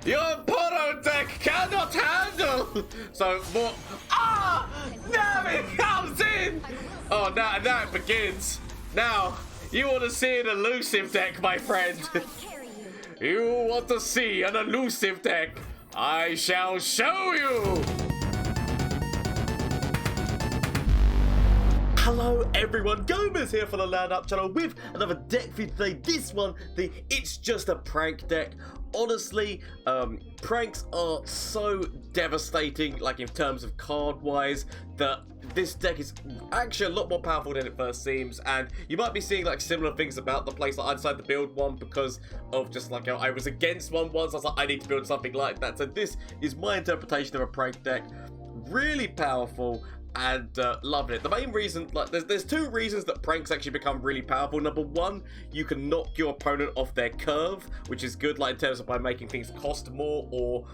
Your Poro deck cannot handle! So, more... Ah! Now it comes in! Oh, now it begins. Now, you want to see an elusive deck, my friend. You want to see an elusive deck? I shall show you! Hello everyone, Gomez here for the LAN Up channel with another deck for you today. This one, the It's Just a Prank deck. Honestly, pranks are so devastating, like in terms of card-wise, that this deck is actually a lot more powerful than it first seems. And you might be seeing like similar things about the place. Like I decided to build one because of just like I was against one once. I was like, I need to build something like that. So this is my interpretation of a prank deck. Really powerful. And loving it. The main reason, like, there's two reasons that pranks actually become really powerful. Number one, you can knock your opponent off their curve, which is good, like in terms of by making things cost more, or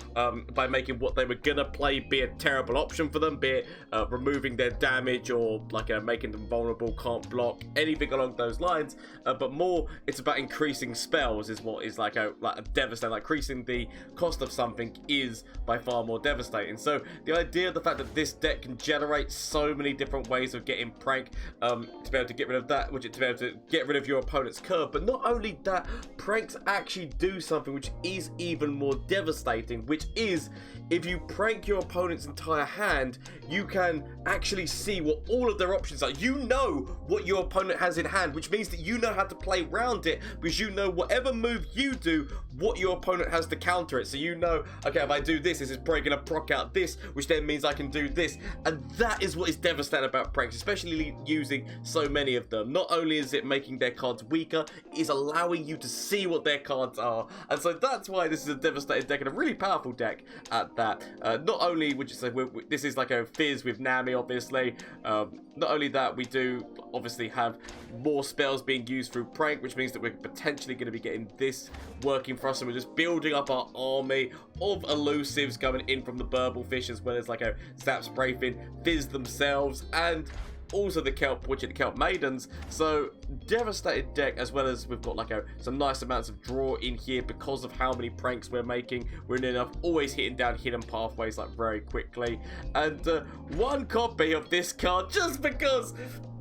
by making what they were gonna play be a terrible option for them, be it removing their damage or like making them vulnerable, can't block, anything along those lines. But more, it's about increasing spells is what is like a devastating. Like increasing the cost of something is by far more devastating. So the idea of the fact that this deck can generate so many different ways of getting prank to be able to get rid of that, which is to be able to get rid of your opponent's curve. But not only that, pranks actually do something which is even more devastating, which is if you prank your opponent's entire hand, you can actually see what all of their options are. You know what your opponent has in hand, which means that you know how to play around it, because you know whatever move you do, what your opponent has to counter it. So you know, okay, if I do this, this is probably going to proc out this, which then means I can do this. And that is what is devastating about pranks, especially using so many of them. Not only is it making their cards weaker, it is allowing you to see what their cards are. And so that's why this is a devastating deck and a really powerful deck at that. Not only would you say this is like a Fizz with Nami, obviously. Not only that, we do obviously have more spells being used through prank, which means that we're potentially going to be getting this working for us, and we're just building up our army of elusives going in from the burble fish, as well as like a zap spray fin, Fizz themselves, and also the kelp, which are the kelp maidens. So devastated deck, as well as we've got like some nice amounts of draw in here because of how many pranks we're making. We're in enough always hitting down hidden pathways like very quickly, and one copy of this card just because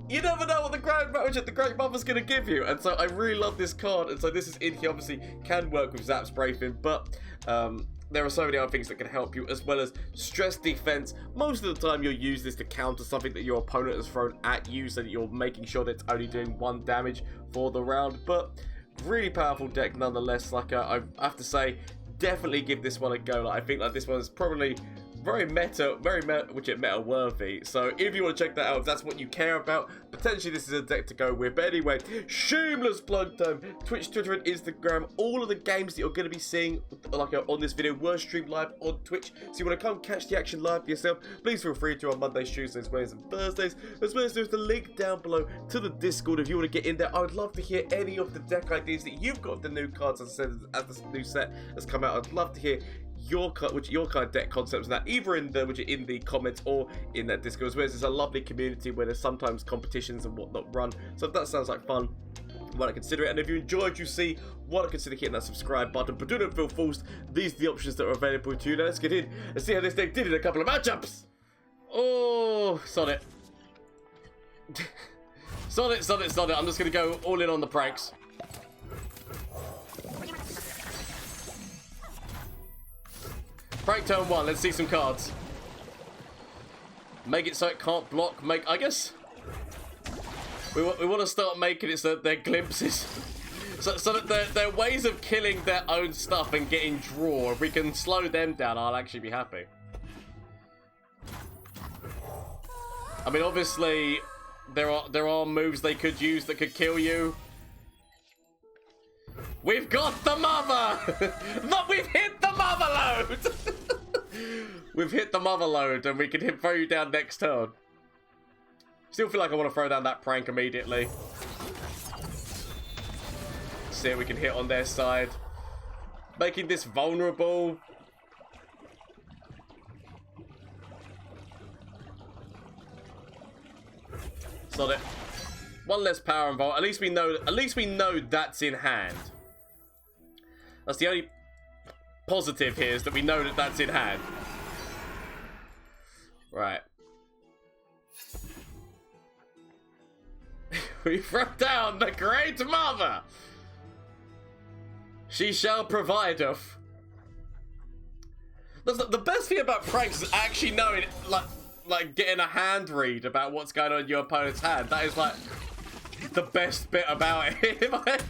you never know what the Grand Manager, the Great Mother's going to give you. And so I really love this card, and so this is in here. Obviously can work with Zap Sprayfin, but there are so many other things that can help you, as well as stress defense. Most of the time you'll use this to counter something that your opponent has thrown at you, so that you're making sure that it's only doing 1 damage for the round. But really powerful deck nonetheless. Like I have to say, definitely give this one a go. Like I think like this one is probably very meta worthy. So if you want to check that out, if that's what you care about, potentially this is a deck to go with. But anyway, shameless plug time. Twitch, Twitter, and Instagram. All of the games that you're going to be seeing like on this video were streamed live on Twitch. So you want to come catch the action live for yourself, please feel free to on Mondays, Tuesdays, Wednesdays, and Thursdays. As well as there's the link down below to the Discord if you want to get in there. I would love to hear any of the deck ideas that you've got, the new cards, as I said, as the new set has come out. I'd love to hear your kind of deck concepts, and that either in the comments or in that Discord, as well as there's a lovely community where there's sometimes competitions and whatnot run. So if that sounds like fun, why not consider it? And if you enjoyed, you see, why not consider hitting that subscribe button? But do not feel forced. These are the options that are available to you. Now let's get in and see how this deck did in a couple of matchups. Oh, sod it. Sod it, sod it, sod it. I'm just going to go all in on the pranks. Prank turn 1, let's see some cards. Make it so it can't block. I guess we want to start making it so that they're glimpses. So that they're ways of killing their own stuff and getting draw. If we can slow them down, I'll actually be happy. I mean, obviously, there are moves they could use that could kill you. We've got the mother! Look, we've hit the mother load! We've hit the mother load, and we can throw you down next turn. Still feel like I want to throw down that prank immediately. See if we can hit on their side. Making this vulnerable. Sod it. One less power involved. At least we know that's in hand. That's the only positive here is that we know that that's in hand. Right. We throw down the Great Mother. She shall provide us. The best thing about pranks is actually knowing, like getting a hand read about what's going on in your opponent's hand. That is like the best bit about it.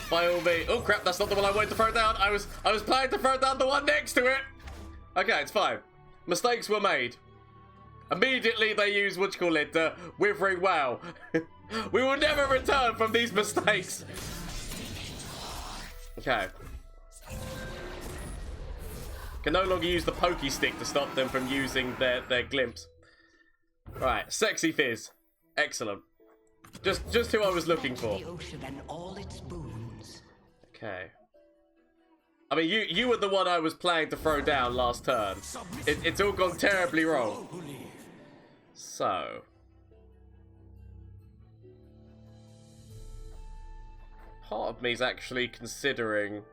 By all means. Oh crap! That's not the one I wanted to throw down. I was planning to throw down the one next to it. Okay, it's fine. Mistakes were made. Immediately they use what you call it, withering wow. We will never return from these mistakes. Okay. Can no longer use the pokey stick to stop them from using their glimpse. Right, sexy Fizz. Excellent. Just who I was looking for. The ocean and all its boons. Okay. I mean, you were the one I was planning to throw down last turn. It's all gone terribly wrong. So. Part of me is actually considering...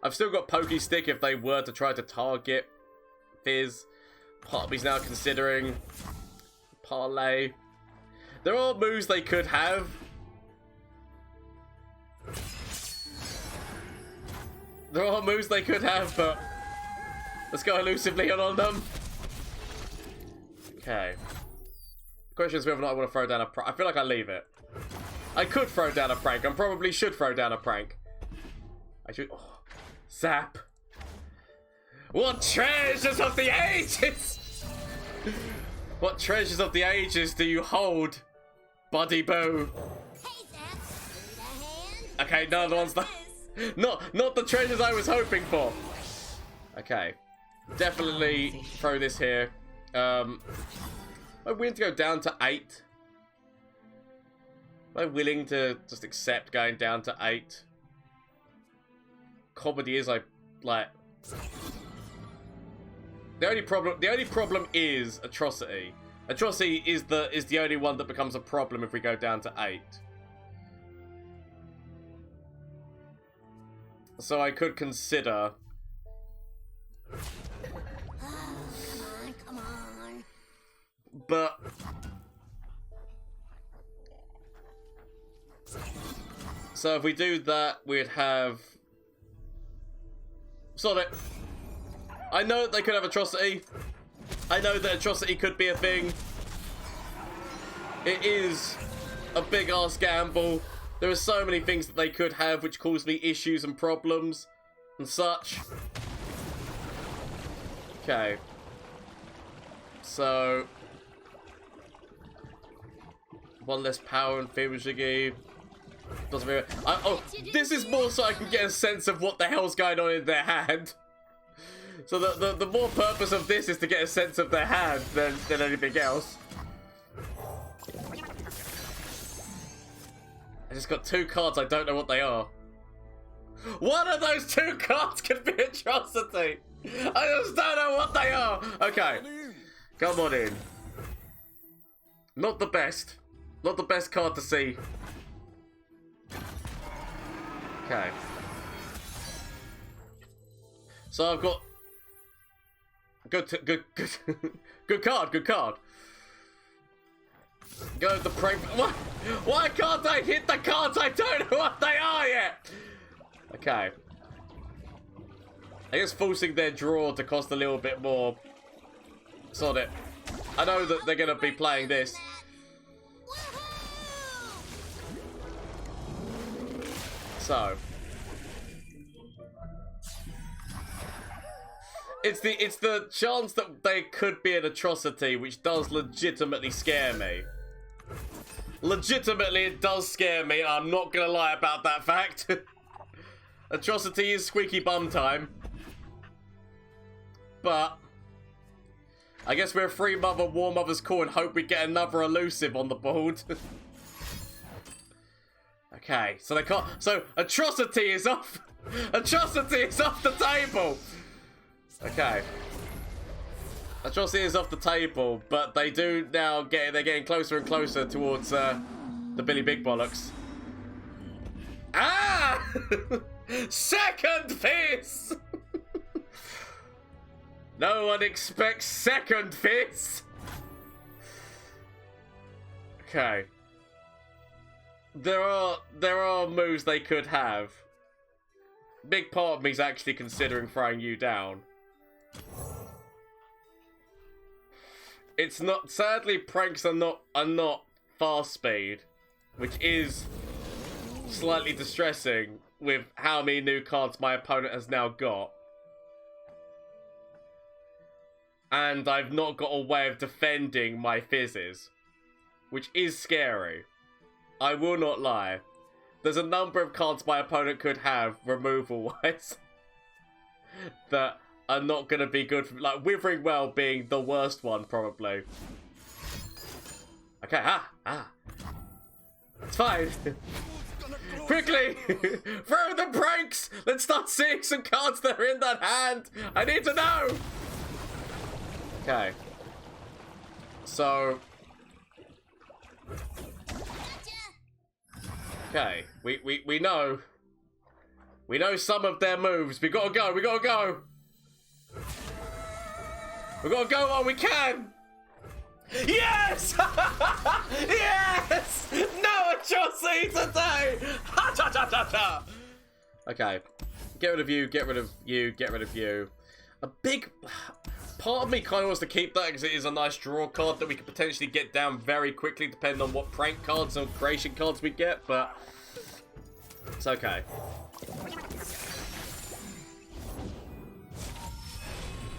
I've still got Pokey Stick if they were to try to target Fizz. Part of me's now considering Parlay. There are moves they could have. There are moves they could have, but let's go elusively on them. Okay. The question is whether or not I want to throw down a prank. I feel like I leave it. I could throw down a prank. I probably should throw down a prank. I should... Oh. Zap. What treasures of the ages? What treasures of the ages do you hold, Buddy Boo? Okay, none of the ones that... Not the treasures I was hoping for. Okay. Definitely throw this here. I'm willing to go down to 8. Am I willing to just accept going down to 8? Comedy is like the only problem is Atrocity. Atrocity is the only one that becomes a problem if we go down to 8. So I could consider. Come on. But so if we do that, we'd have. Sort it. I know that they could have Atrocity. I know that Atrocity could be a thing. It is a big ass gamble. There are so many things that they could have which cause me issues and problems and such. Okay. So one less power and Fibujigi. Doesn't really... oh, this is more so I can get a sense of what the hell's going on in their hand. So the more purpose of this is to get a sense of their hand than anything else. I just got 2 cards, I don't know what they are. One of those 2 cards could be Atrocity. I just don't know what they are. Okay, come on in. Not the best. Not the best card to see. Okay. So I've got good card. Go the prank. Why can't I hit the cards? I don't know what they are yet. Okay. I guess forcing their draw to cost a little bit more. Sod it. I know that they're gonna be playing this. So it's the chance that they could be an Atrocity, which does legitimately scare me. Legitimately, it does scare me. I'm not gonna lie about that fact. Atrocity is squeaky bum time, but I guess we're a free mother, war mother's call, and hope we get another elusive on the board. Okay, so they can't. So Atrocity is off. Atrocity is off the table. Okay. Atrocity is off the table, but they do now they're getting closer and closer towards the Billy Big Bollocks. Ah! Second Fizz! No one expects second Fizz! Okay. There are moves they could have. Big part of me's actually considering throwing you down. It's not, sadly pranks are not fast speed, which is slightly distressing with how many new cards my opponent has now got. And I've not got a way of defending my fizzes, which is scary. I will not lie. There's a number of cards my opponent could have, removal-wise, that are not going to be good for, like, Withering Well being the worst one, probably. Okay, It's fine. Quickly! Throw the pranks! Let's start seeing some cards that are in that hand! I need to know! Okay. So... Okay, we know. We know some of their moves. We gotta go, we gotta go! We gotta go while we can! Yes! Yes! No atrocity today! Ha cha cha cha cha! Okay. Get rid of you, get rid of you, get rid of you. A big... Part of me kind of wants to keep that because it is a nice draw card that we could potentially get down very quickly depending on what prank cards and creation cards we get, but... It's okay.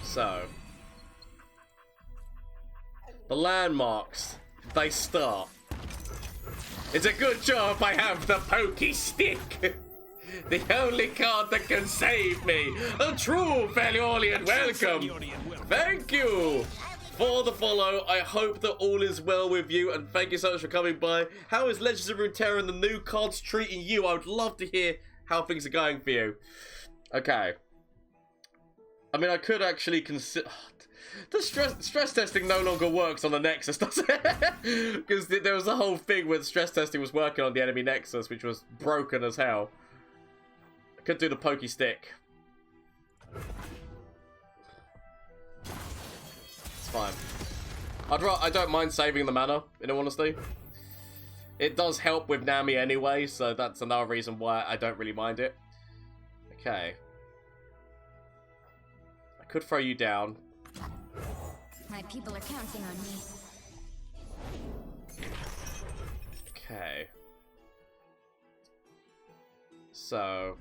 So... The landmarks, they start. It's a good job I have the pokey stick. The only card that can save me. A true Valyorian welcome. Thank you for the follow. I hope that all is well with you, and thank you so much for coming by. How is Legends of Runeterra and the new cards treating you? I would love to hear how things are going for you. Okay. I mean, I could actually consider... The stress testing no longer works on the Nexus, does it? Because there was a whole thing where the stress testing was working on the enemy Nexus, which was broken as hell. I could do the pokey stick. It's fine. I don't mind saving the mana, in all honesty. It does help with Nami anyway, so that's another reason why I don't really mind it. Okay. I could throw you down. My people are counting on me. Okay. So...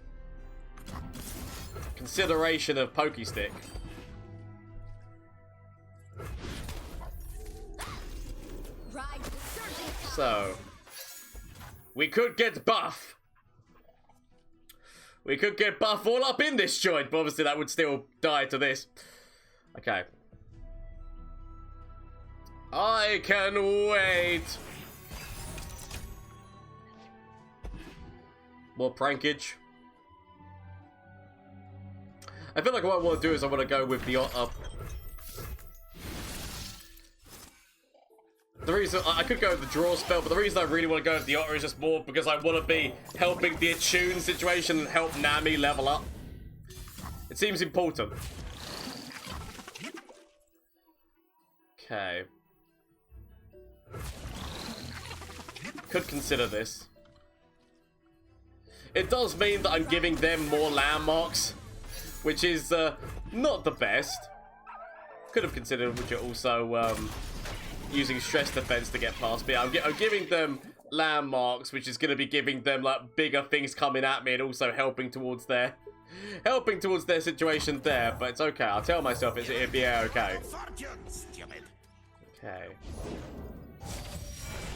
Consideration of pokey stick. So... We could get buff. We could get buff all up in this joint, but obviously that would still die to this. Okay. I can wait. More prankage. I feel like what I want to do is I want to go with the the reason I could go with the draw spell, but the reason I really want to go with the Otter is just more because I want to be helping the attune situation and help Nami level up. It seems important. Okay. Could consider this. It does mean that I'm giving them more landmarks, which is not the best. Could have considered which are also using stress defense to get past me. I'm giving them landmarks, which is going to be giving them like bigger things coming at me and also helping towards their situation there. But it's okay. I'll tell myself it'll be okay. Okay.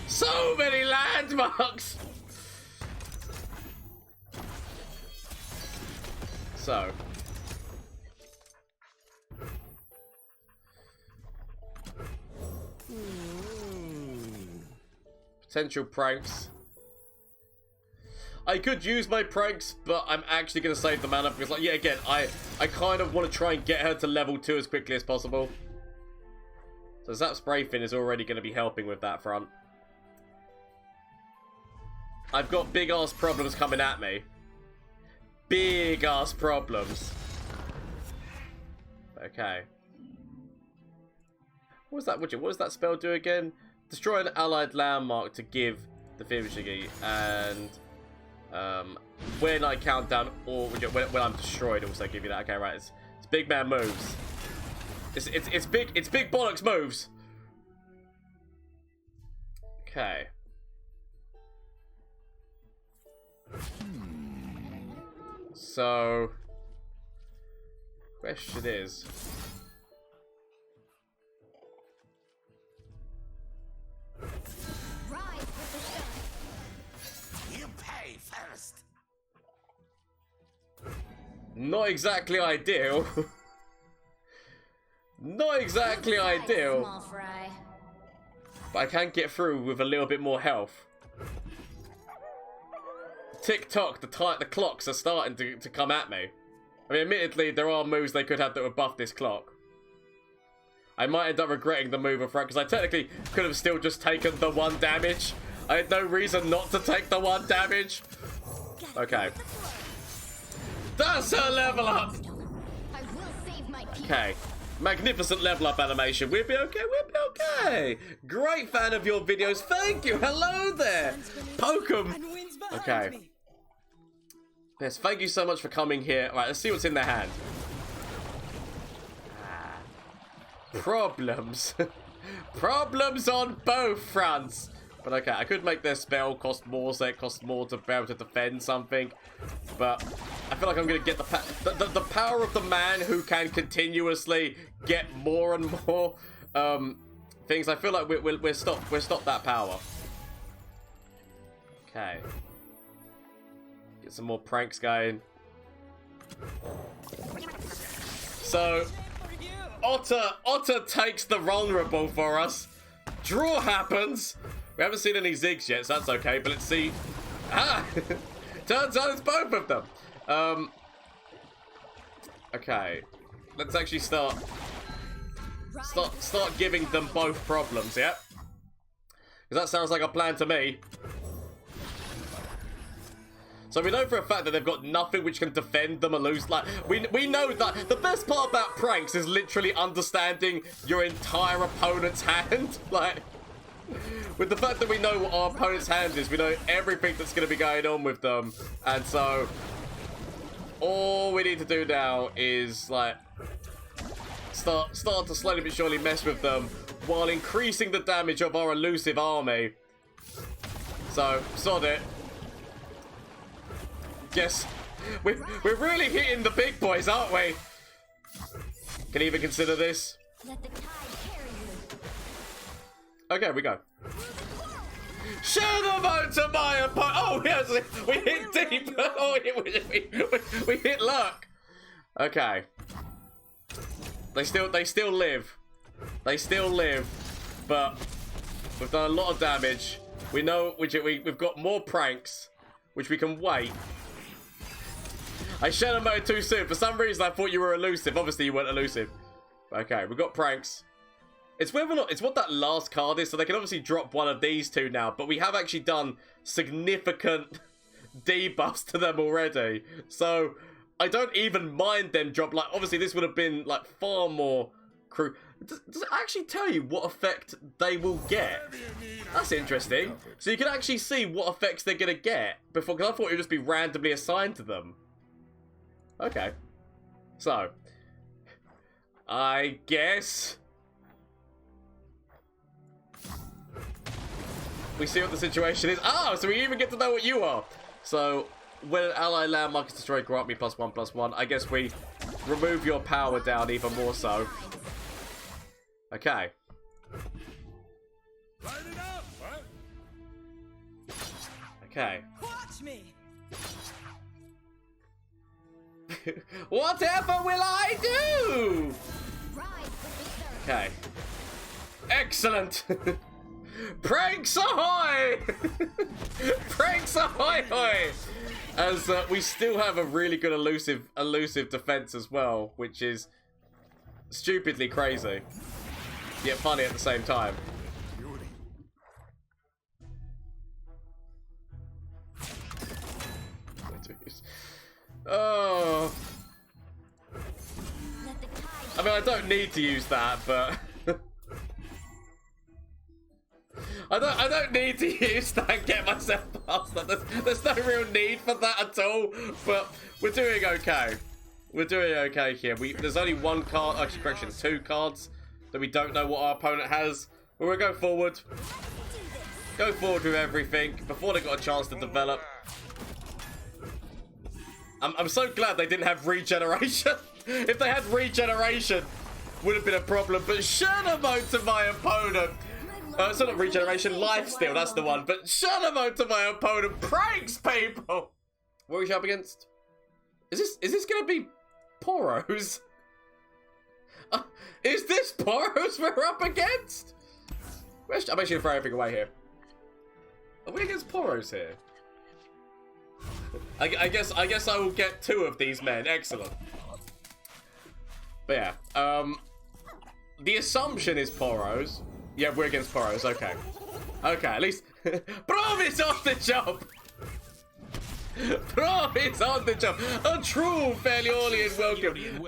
So many landmarks! So. Potential pranks. I could use my pranks, but I'm actually going to save the mana because, like, yeah, again, I kind of want to try and get her to level 2 as quickly as possible. So Zap Spray Fin is already going to be helping with that front. I've got big-ass problems coming at me. big ass problems. Okay. What was that? What does that spell do again? Destroy an allied landmark to give the Fizz and when I count down, or when I'm destroyed, also give you that. Okay, right. It's big man moves. It's big bollocks moves. Okay. So, question is, You pay first. not exactly ideal. Not exactly ideal. Small fry. But I can get through with a little bit more health. Tick-tock, the clocks are starting to come at me. I mean, admittedly, there are moves they could have that would buff this clock. I might end up regretting the move of front, because I technically could have still just taken the 1 damage. I had no reason not to take the 1 damage. Okay. That's a level up! I will save my people. Okay. Magnificent level up animation. We'll be okay, we'll be okay. Great fan of your videos. Thank you. Hello there. Poke 'em. Okay. Yes, thank you so much for coming here. All right, let's see what's in their hand. Problems. Problems on both fronts. But okay, I could make their spell cost more, so it costs more to be able to defend something. But I feel like I'm going to get the power of the man who can continuously get more and more things. I feel like we're stopped that power. Okay. Get some more pranks going. So, Otter takes the vulnerable for us. Draw happens. We haven't seen any Ziggs yet, so that's okay. But let's see. Ah! Turns out it's both of them. Okay. Let's actually start giving them both problems, yeah? Because that sounds like a plan to me. So we know for a fact that they've got nothing which can defend them or lose. Like, we know that the best part about pranks is literally understanding your entire opponent's hand. Like, with the fact that we know what our opponent's hand is, we know everything that's going to be going on with them. And so, all we need to do now is, like, start to slowly but surely mess with them while increasing the damage of our elusive army. So, sod it. Yes, we're really hitting the big boys, aren't we? Can even consider this. Let the tide carry you. Okay, we go. Share the vote to my opponent. Oh, yes, we hit deep. Oh, we hit luck. Okay. They still live. They still live, but we've done a lot of damage. We know we've got more pranks, which we can wait. I shared a mode too soon. For some reason, I thought you were elusive. Obviously, you weren't elusive. Okay, we've got pranks. It's whether or not it's what that last card is, so they can obviously drop one of these two now. But we have actually done significant debuffs to them already, so I don't even mind them drop. Like, obviously, this would have been like far more crew. Does it actually tell you what effect they will get? That's interesting. So you can actually see what effects they're gonna get before. Because I thought it would just be randomly assigned to them. Okay, so I guess we see what the situation is. Ah, so we even get to know what you are. So when an ally landmark is destroyed, grant me +1/+1. I guess we remove your power down even more so. Okay. Okay. Watch me. Whatever will I do? Okay. Excellent. Pranks ahoy! Pranks ahoy hoy! As we still have a really good elusive defense as well, which is stupidly crazy, yet funny at the same time. Oh. Let the tide I mean, I don't need to use that, but I don't need to use that and get myself past that. There's no real need for that at all. But we're doing okay. We're doing okay here. There's only one card, actually correction, 2 cards that we don't know what our opponent has. But we'll go forward. Go forward with everything before they got a chance to develop. I'm so glad they didn't have regeneration. If they had regeneration, would have been a problem. But shadow mode to my opponent. It's not regeneration, lifesteal, that's the one. But shadow mode to my opponent pranks people. What are we up against? Is this gonna be Poros? Is this Poros we're up against? I'm actually gonna throw everything away here. Are we against Poros here? I guess I will get 2 of these men. Excellent. But yeah, the assumption is Poros. Yeah, we're against Poros. Okay. Okay, at least Provis on the job. Provis on the job. A true Fairliolian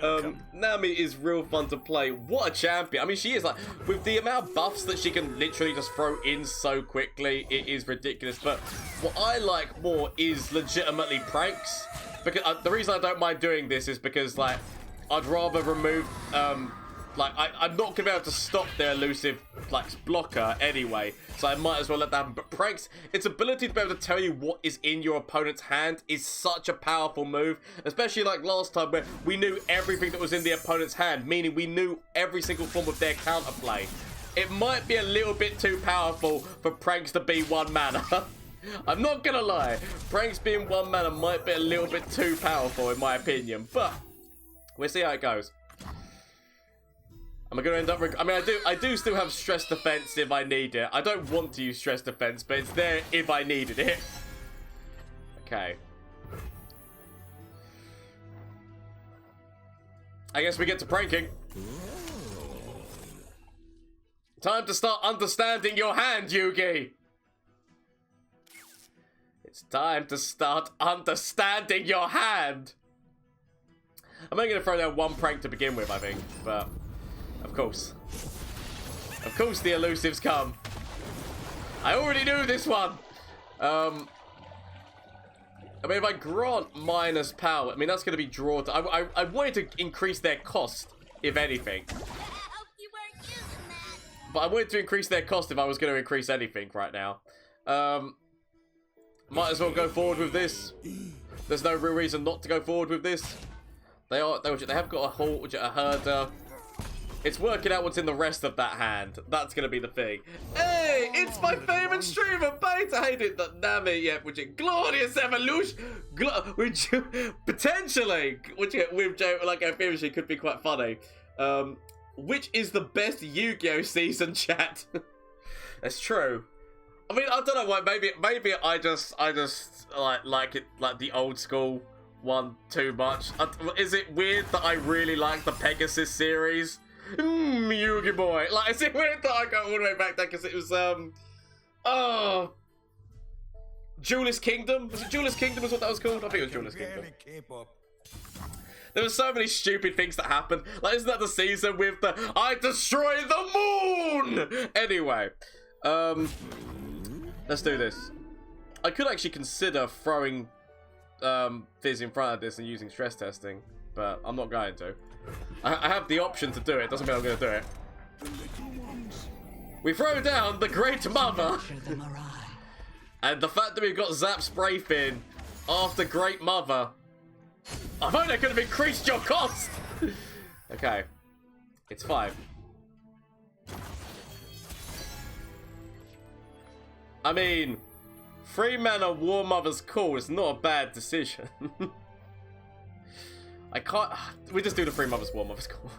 welcome. Nami is real fun to play. What a champion. I mean, she is like, with the amount of buffs that she can literally just throw in so quickly, it is ridiculous. But what I like more is legitimately pranks. Because the reason I don't mind doing this is because, like, I'd rather remove, like, I'm not going to be able to stop their elusive, like, blocker anyway. So I might as well let that happen. But pranks, its ability to be able to tell you what is in your opponent's hand is such a powerful move. Especially like last time where we knew everything that was in the opponent's hand. Meaning we knew every single form of their counterplay. It might be a little bit too powerful for pranks to be 1 mana. I'm not going to lie. Pranks being 1 mana might be a little bit too powerful in my opinion. But we'll see how it goes. Am I going to end up... I mean, I do still have stress defense if I need it. I don't want to use stress defense, but it's there if I needed it. Okay. I guess we get to pranking. Time to start understanding your hand, Yugi. It's time to start understanding your hand. I'm only going to throw down 1 prank to begin with, I think, but... Of course the elusives come. I already knew this one. I mean, if I grant minus power, I mean, that's going to be draw. I wanted to increase their cost, if anything. But I wanted to increase their cost if I was going to increase anything right now. Might as well go forward with this. There's no real reason not to go forward with this. They have got a halt, a herder. It's working out what's in the rest of that hand. That's going to be the thing. Hey, it's my favorite streamer, Beta. Hate it that Nami, yeah, which is glorious evolution. Which potentially, with Joe, like I feel she could be quite funny. Which is the best Yu-Gi-Oh season, chat? That's true. I mean, I don't know why. Maybe I just like it, like the old school one too much. Is it weird that I really like the Pegasus series? Yugi boy. Like, is it weird that I go all the way back there because it was oh, Duelist Kingdom? Was it Duelist Kingdom? Is what that was called? I think it was Duelist Kingdom. There were so many stupid things that happened. Like, isn't that the season with the I destroy the moon? Anyway, let's do this. I could actually consider throwing Fizz in front of this and using stress testing, but I'm not going to. I have the option to do it. Doesn't mean I'm going to do it. We throw down the Great Mother. And the fact that we've got Zap Spray Fin after Great Mother, I thought I could have increased your cost. Okay. It's 5. I mean, 3 mana War Mother's cool. It's not a bad decision. I can't... We just do the 3 Mothers War Mother's cool.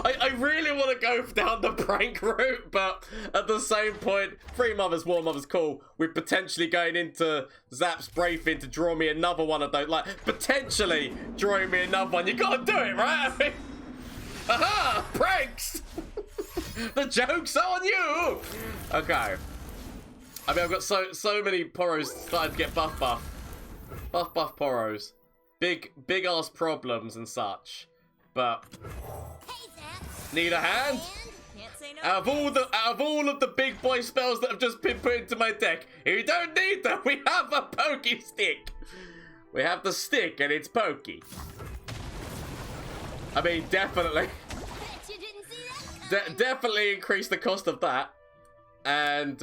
I really want to go down the prank route, but at the same point, 3 Mothers War Mother's cool. We're potentially going into Zap Spray Fin to draw me another one of those. Like, potentially drawing me another one. You gotta do it, right? I mean, aha! Pranks! The joke's on you! Okay. I mean, I've got so many Poros starting to get buff Poros. big ass problems and such. But need a hand? Out of all of the big boy spells that have just been put into my deck, you don't need them. We have a pokey stick. We have the stick and it's pokey. I mean, definitely. Definitely increase the cost of that. And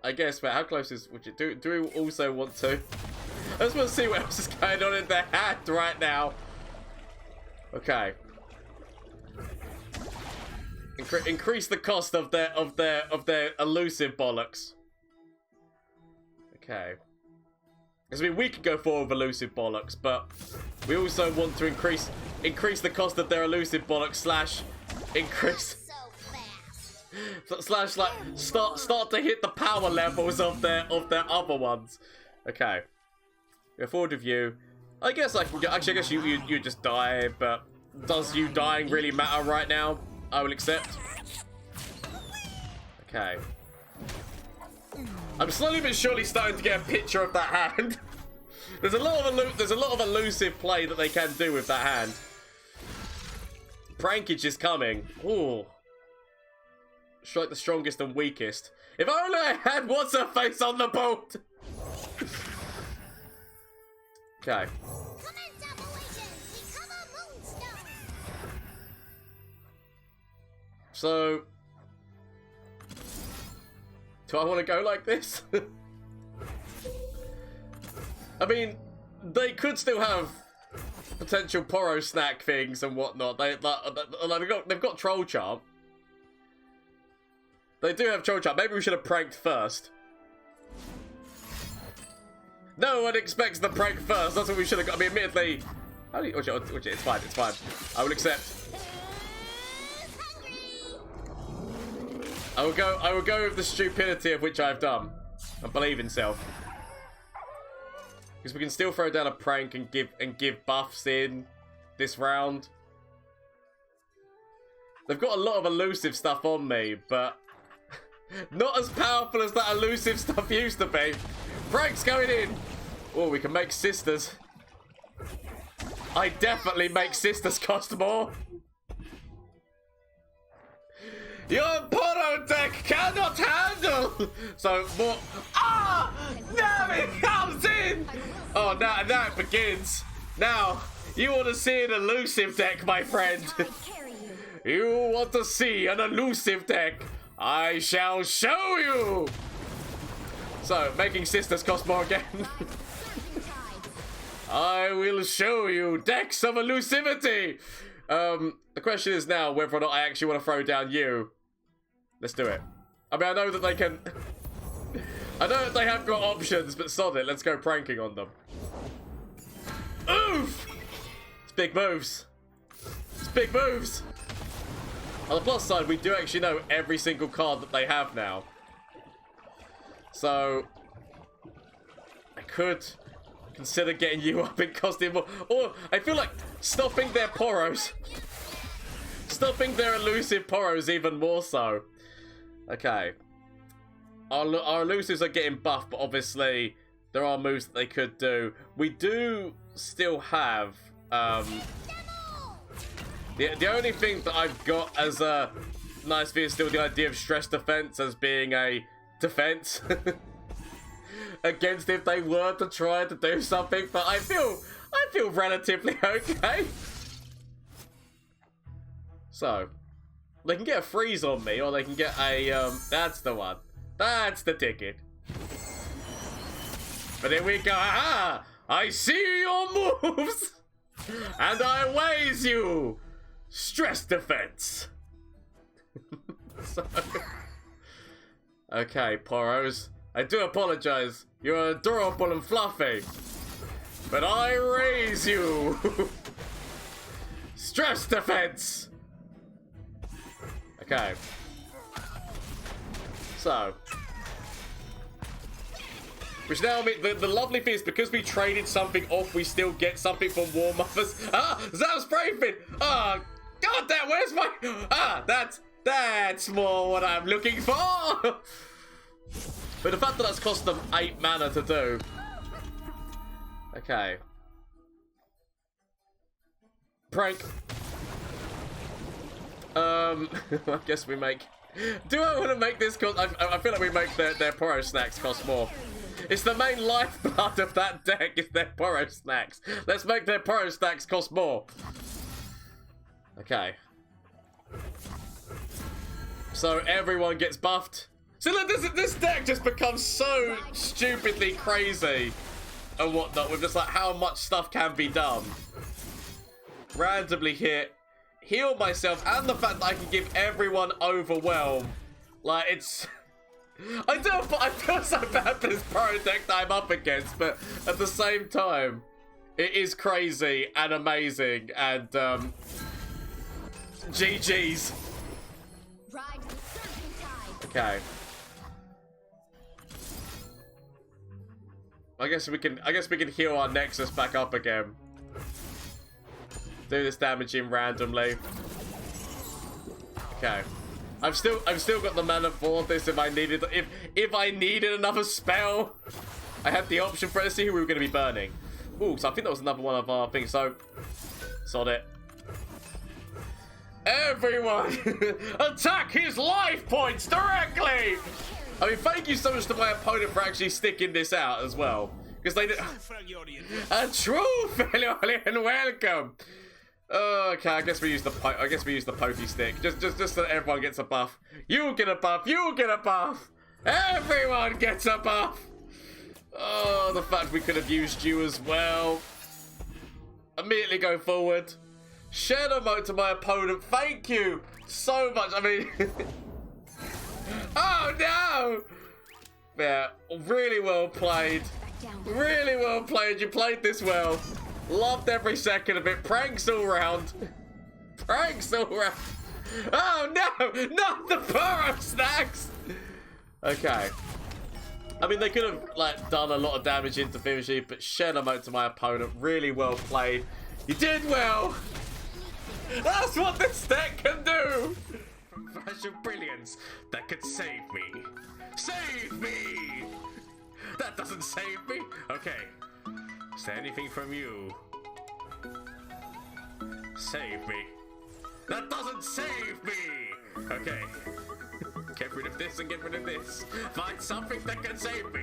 I guess, wait, how close is? Would you do we also want to? I just want to see what else is going on in their hand right now. Okay. Increase the cost of their elusive bollocks. Okay. Because I mean, we could go forward with elusive bollocks, but we also want to increase the cost of their elusive bollocks slash increase slash like start to hit the power levels of their other ones. Okay. Go forward with you. I guess I can go. Actually, I guess you just die, but does you dying really matter right now? I will accept. Okay. I'm slowly but surely starting to get a picture of that hand. There's a lot of elusive play that they can do with that hand. Prankage is coming. Ooh. Strike the strongest and weakest. If only I had what's her face on the board. Okay. So, do I want to go like this? I mean, they could still have potential Poros snack things and whatnot. They've got Troll Charm. They do have Troll Charm. Maybe we should have pranked first. No one expects the prank first. That's what we should have got. I mean, admittedly, it's fine. It's fine. I will accept. I will go with the stupidity of which I've done. And believe in self. Because we can still throw down a prank and give buffs in this round. They've got a lot of elusive stuff on me, but not as powerful as that elusive stuff used to be. Prank's going in. Oh, we can make sisters. I definitely make sisters cost more. Your Poro deck cannot handle! So, more... Ah! Nami comes in! Oh, now it begins. Now, you want to see an elusive deck, my friend. You want to see an elusive deck? I shall show you! So, making sisters cost more again. I will show you decks of elusivity! The question is now whether or not I actually want to throw down you. Let's do it. I mean, I know that they can... I know that they have got options, but sod it. Let's go pranking on them. Oof! It's big moves. It's big moves. On the plus side, we do actually know every single card that they have now. So... I could consider getting you up in costing more. Or, I feel like stopping their Poros. Stopping their elusive Poros even more so. Okay. Our elusives are getting buffed, but obviously there are moves that they could do. We do still have... The only thing that I've got as a nice view is still the idea of stress defense as being a defense. Against if they were to try to do something, but I feel relatively okay. So, they can get a freeze on me, or they can get a, that's the one. That's the ticket. But here we go, aha! I see your moves! And I waze you! Stress defense! So, okay, Poros. I do apologize. You're adorable and fluffy. But I raise you! Stress defense! Okay. So. Which now means the lovely thing is because we traded something off, we still get something from War Mothers. Ah! Zav's Brayfin! Ah! God damn, where's my... Ah! That's more what I'm looking for! But the fact that that's cost them 8 mana to do. Okay. Prank. I guess we make... Do I want to make this cost... I feel like we make their Poro snacks cost more. It's the main lifeblood of that deck is their Poro snacks. Let's make their Poro snacks cost more. Okay. So everyone gets buffed. So look, this deck just becomes so stupidly crazy and whatnot with just like how much stuff can be done. Randomly hit, heal myself, and the fact that I can give everyone overwhelm. Like it's... I feel so bad for this pro deck that I'm up against, but at the same time, it is crazy and amazing and GG's. Okay. I guess we can heal our Nexus back up again. Do this damage in randomly. Okay. I've still got the mana for this if I needed another spell. I had the option for it to see who we were gonna be burning. Ooh, so I think that was another one of our things, so sod it. Everyone attack his life points directly! I mean, thank you so much to my opponent for actually sticking this out as well. Because they did a true failure and welcome. Okay, I guess we use the pokey stick. Just so that everyone gets a buff. You get a buff, you get a buff. Everyone gets a buff. Oh, the fact we could have used you as well. Immediately go forward. Shadow mode to my opponent. Thank you so much. I mean, oh no! Yeah, really well played. Really well played. You played this well. Loved every second of it. Pranks all round. Pranks all round. Oh no! Not the Poros snacks! Okay. I mean, they could have like done a lot of damage into finishing, but shadow mode to my opponent. Really well played. You did well. That's what this deck can do! Flash of brilliance that could save me. Save me! That doesn't save me? Okay. Is there anything from you? Save me. That doesn't save me! Okay. Get rid of this and get rid of this. Find something that can save me.